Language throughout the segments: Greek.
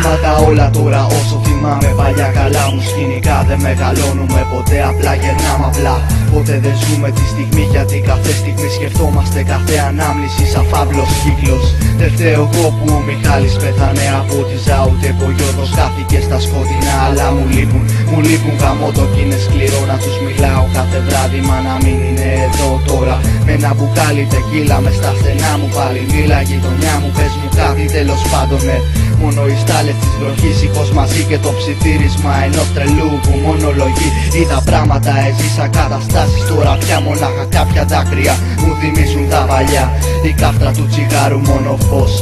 πράγματα όλα τώρα όσο θυμάμαι παλιά καλά μου σκηνικά. Δεν μεγαλώνουμε ποτέ, απλά γερνάμε απλά. Ποτέ δεν ζούμε τη στιγμή, γιατί κάθε στιγμή σκεφτόμαστε κάθε ανάμνηση σαν φαύλος κύκλος. Δεν φταίω εγώ που ο Μιχάλης πέθανε από τη Ζά, ούτε που ο Γιώργος χάθηκε στα σκοτεινά. Αλλά μου λείπουν γαμώτο κι είναι σκληρό να τους μιλάω κάθε βράδυ. Μα να μην είναι εδώ τώρα με ένα μπουκάλι τεκίλα μες στα στενά μου. Πάλι μίλα γειτονιά μου, πες μου κάτι τέλος πάντων. Μόνο οι στάλες της βροχής, ήχος μαζί και το ψιθύρισμα ενός τρελού που μονολογεί. Είδα πράγματα, έζησα καταστάσεις, τώρα πια μονάχα κάποια δάκρυα μου θυμίζουν τα παλιά. Η κάφτρα του τσιγάρου μόνο φως,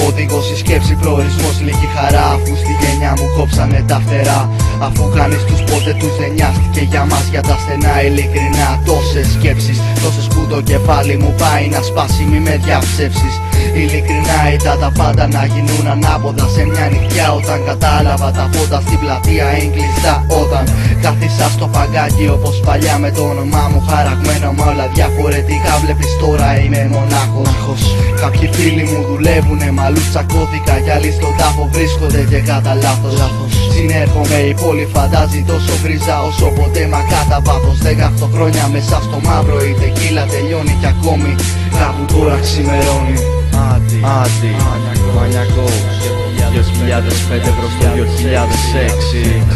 οδηγός η σκέψη, προορισμός λίγη χαρά. Αφού στη γενιά μου κόψανε τα φτερά, αφού κανείς τους ποτέ τους δεν νοιάστηκε για μας, για τα στενά ειλικρινά. Τόσες σκέψεις, τόσες που το κεφάλι μου πάει να σπάσει, μη με διαψεύσεις. Ειλικρινά είδα τα πάντα να γίνουν ανάποδα σε μια νυχτιά, όταν κατάλαβα τα φώτα στην πλατεία είναι κλειστά. Όταν κάθισα στο παγκάκι όπως παλιά με το όνομά μου χαραγμένο, μα όλα διαφορετικά βλέπεις τώρα είμαι μονάχος. Κάποιοι φίλοι μου δουλεύουνε, μαλλούς τσακώθηκα, κι άλλοι στον τάφο βρίσκονται και κατά λάθος. Συνέρχομαι, η πόλη φαντάζει τόσο γκρίζα όσο ποτέ, μα κατά βάθος 18 χρόνια μέσα στο μαύρο, η τεκίλα τελειώνει κι ακόμη κάπου τώρα ξημερώνει. Άντι, Μανιακός, 2005 προς το 2006.